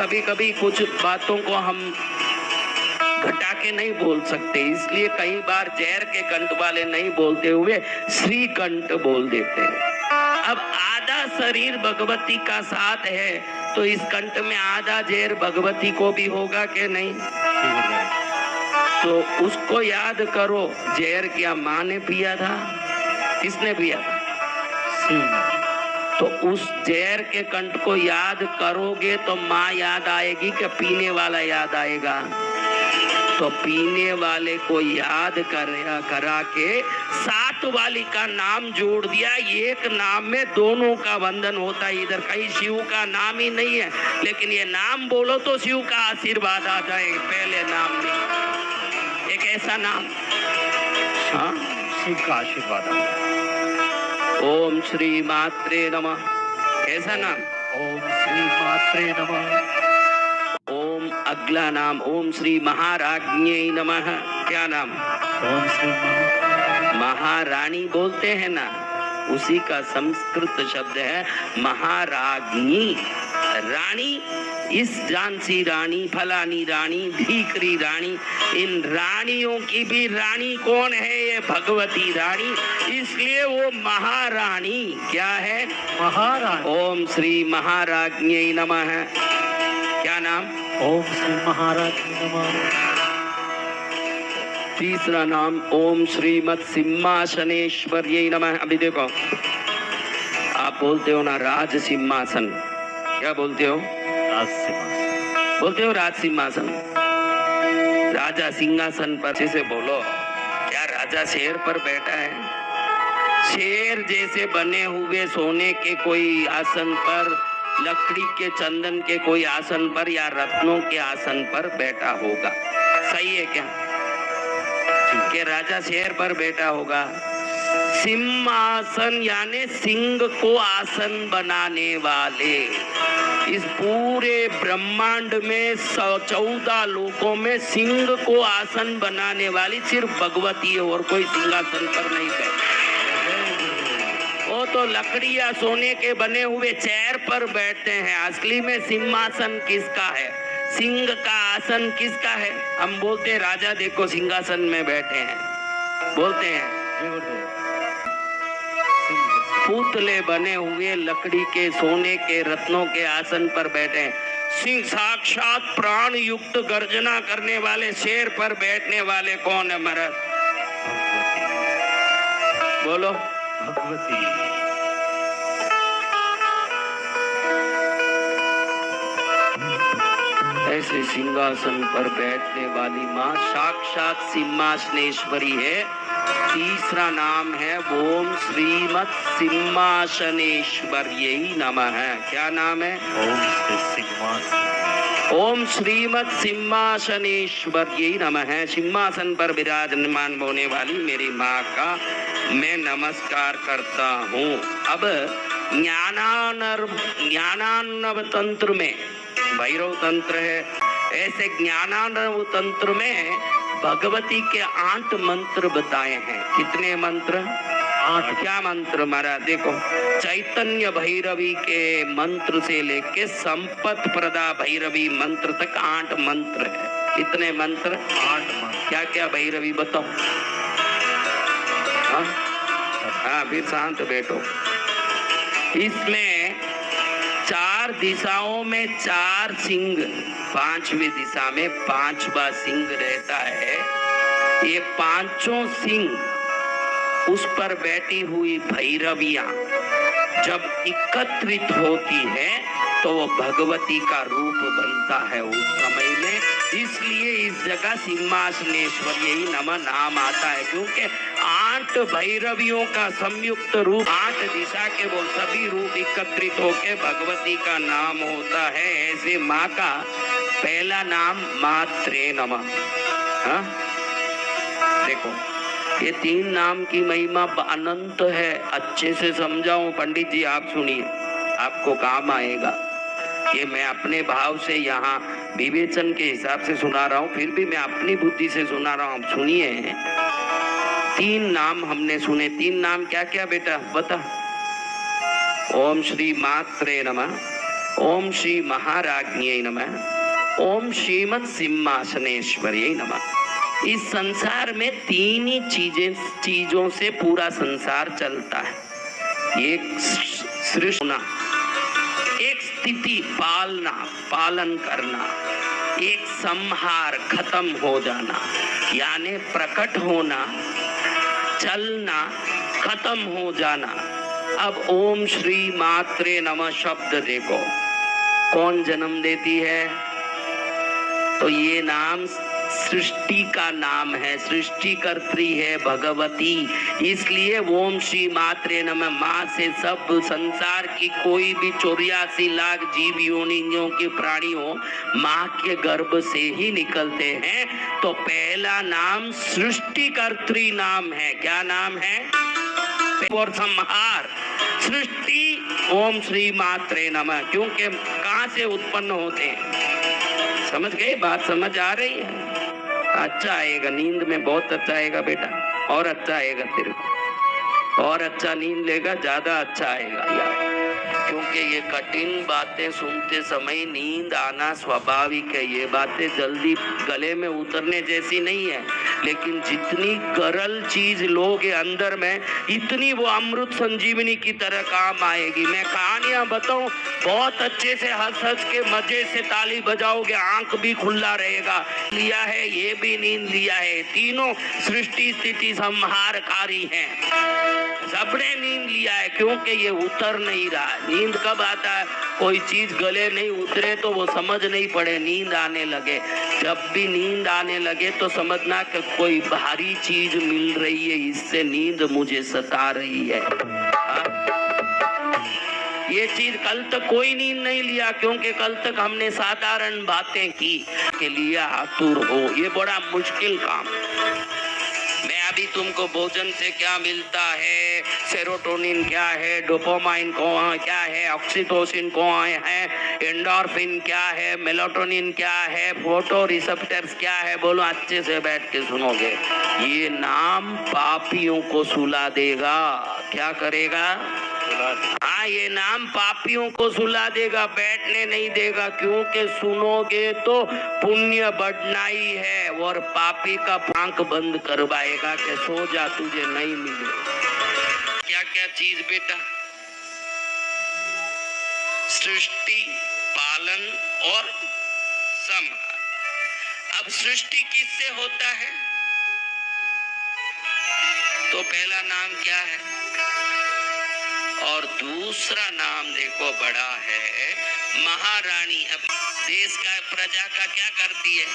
कभी कभी कुछ बातों को हम घटा के नहीं बोल सकते, इसलिए कई बार जहर के कंठ वाले नहीं बोलते हुए श्री कंठ बोल देते हैं। अब आधा शरीर भगवती का साथ है तो इस कंठ में आधा जहर भगवती को भी होगा कि नहीं? तो उसको याद करो। जहर क्या माँ ने पिया था? किसने पिया था? तो उस जहर के कंठ को याद करोगे तो माँ याद आएगी कि पीने वाला याद आएगा? तो पीने वाले को याद करा के साथ वाली का नाम जोड़ दिया। एक नाम में दोनों का बंधन होता है। इधर कहीं शिव का नाम ही नहीं है, लेकिन ये नाम बोलो तो शिव का आशीर्वाद आ जाए पहले नाम में। एक ऐसा नाम, हाँ, शिव का आशीर्वाद आ जाए। ओम श्री मात्रे नमः। ऐसा नाम, ओम श्री मात्रे नमः। ओम अगला नाम, ओम श्री महाराज्ञे नमः। क्या नाम? ओम श्री महारानी बोलते हैं ना, उसी का संस्कृत शब्द है महाराज्ञी। रानी, इस झांसी रानी, फलानी रानी, भीकरी रानी, इन रानियों की भी रानी कौन है? ये भगवती रानी, इसलिए वो महारानी। क्या है? महारानी। ओम श्री महाराज्ञे नमः। क्या नाम? ओम श्री महाराज्ञे नमः। तीसरा नाम ओम श्रीमत् सिंहासनेश्वर्यै नमः। अभी देखो, आप बोलते हो ना राज सिंहासन, क्या बोलते हो? राज सिंहासन बोलते हो राज सिंहासन। राजा सिंहासन पर से बोलो। क्या राजा शेर पर बैठा है? शेर जैसे बने हुए सोने के कोई आसन पर, लकड़ी के चंदन के कोई आसन पर या रत्नों के आसन पर बैठा होगा। सही है क्या? कि राजा शेर पर बैठा होगा। सिंहासन यानी सिंह को आसन बनाने वाले। इस पूरे ब्रह्मांड में 14 लोकों में सिंह को आसन बनाने वाली सिर्फ भगवती है, और कोई सिंहासन पर नहीं बैठा। वो तो लकड़ी या सोने के बने हुए चेयर पर बैठते हैं। असली में सिंहासन किसका है? सिंह का आसन किसका है? हम बोलते हैं राजा देखो सिंहासन में बैठे हैं, बोलते हैं। पुतले बने हुए लकड़ी के, सोने के, रत्नों के आसन पर बैठे हैं। सिंह साक्षात प्राण युक्त गर्जना करने वाले शेर पर बैठने वाले कौन है? महाराज बोलो। भगवती। ऐसे सिंहासन पर बैठने वाली माँ साक्षात सिंहासनेश्वरी है। तीसरा नाम है ओम श्रीमत् सिंहासनेश्वर्यै नमः। क्या नाम है? ओम श्रीमत् सिंहासनेश्वर्यै नमः। सिंहासन पर विराजमान होने वाली मेरी माँ का मैं नमस्कार करता हूँ। अब ज्ञानार्णव तंत्र में भैरव तंत्र है, ऐसे ज्ञानार्णव तंत्र में भगवती के 8 मंत्र बताए हैं। कितने मंत्र? 8। क्या मंत्र महाराज? देखो, चैतन्य भैरवी के मंत्र से लेके संपत प्रदा भैरवी मंत्र तक 8 मंत्र है। कितने मंत्र? 8 मंत्र। क्या क्या भैरवी बताओ? हाँ, फिर शांत बैठो। इसमें 4 दिशाओं में 4 सिंह, 5वीं दिशा में 5वां सिंह रहता है। ये 5 सिंह उस पर बैठी हुई भैरवियां जब एकत्रित होती है तो वो भगवती का रूप बनता है उस समय में। इसलिए इस जगह सिंहासनेश्वर्यै नमः नाम आता है, क्योंकि 8 भैरवियों का संयुक्त रूप, 8 दिशा के वो सभी रूप एकत्रित होके भगवती का नाम होता है। ऐसे माँ का पहला नाम मात्रे नमः। हाँ, देखो ये 3 नाम की महिमा अनंत है। अच्छे से समझाऊं पंडित जी, आप सुनिए, आपको काम आएगा। ये मैं अपने भाव से यहाँ विवेचन के हिसाब से सुना रहा हूँ, फिर भी मैं अपनी बुद्धि से सुना रहा हूँ। सुनिए, 3 नाम हमने सुने। 3 नाम क्या क्या बेटा बता? ओम श्री मात्रे नमः, ओम श्री महाराज्ञे नमः। ओम श्रीमत् सिंहासनेश्वर्यै नमः। इस संसार में तीन ही चीजों से पूरा संसार चलता है। एक सृष्टि होना, एक स्थिति पालना, पालन करना, एक संहार खत्म हो जाना, यानी प्रकट होना, चलना, खत्म हो जाना। अब ओम श्री मात्रे नमः शब्द देखो कौन जन्म देती है, तो ये नाम सृष्टि का नाम है, सृष्टिकर्त्री है भगवती। इसलिए ओम श्री मात्रे नमः, माँ से सब संसार की कोई भी 84 लाख जीव योनियों के प्राणी हो, माँ के गर्भ से ही निकलते हैं। तो पहला नाम सृष्टिकर्त्री नाम है। क्या नाम है? और संहार सृष्टि ओम श्री मात्रे नमः, क्योंकि कहाँ से उत्पन्न होते हैं? समझ गए? बात समझ आ रही है? अच्छा आएगा, नींद में बहुत अच्छा आएगा बेटा, और अच्छा आएगा तेरे को, और अच्छा नींद लेगा, ज्यादा अच्छा आएगा यार। क्योंकि ये कठिन बातें सुनते समय नींद आना स्वाभाविक है। ये बातें जल्दी गले में उतरने जैसी नहीं है, लेकिन जितनी गरल चीज लोगे अंदर में, इतनी वो अमृत संजीवनी की तरह काम आएगी। मैं कहानियां बताऊं, बहुत अच्छे से हंस हंस के मजे से ताली बजाओगे, आंख भी खुला रहेगा। लिया है, ये भी नींद लिया है, तीनों सृष्टि स्थिति संहारकारी हैं। सबने नींद लिया है, क्योंकि ये उतर नहीं रहा। नींद कब आता है? कोई चीज गले नहीं उतरे तो वो समझ नहीं पड़े, नींद आने लगे। जब भी नींद आने लगे तो समझना कि कोई भारी चीज मिल रही है, इससे नींद मुझे सता रही है। ये चीज कल तक कोई नींद नहीं लिया, क्योंकि कल तक हमने साधारण बातें की के लिए आतुर हो। ये बड़ा मुश्किल काम। मैं अभी तुमको भोजन से क्या मिलता है, सेरोटोनिन क्या है, डोपामाइन क्या है, ऑक्सीटोसिन है, एंडोर्फिन क्या है, मेलाटोनिन क्या है, फोटो रिसेप्टर्स क्या है, बोलो अच्छे से बैठ के सुनोगे। ये नाम पापियों को सुला देगा। क्या करेगा? हाँ, ये नाम पापियों को सुला देगा, बैठने नहीं देगा। क्योंकि सुनोगे तो पुण्य बढ़ना ही है, और पापी का आंख बंद करवाएगा कि सो जा, तुझे नहीं मिले। क्या क्या चीज बेटा? सृष्टि, पालन और संहार। अब सृष्टि किससे होता है? तो पहला नाम क्या है? और दूसरा नाम देखो बड़ा है, महारानी। अब देश का प्रजा का क्या करती है?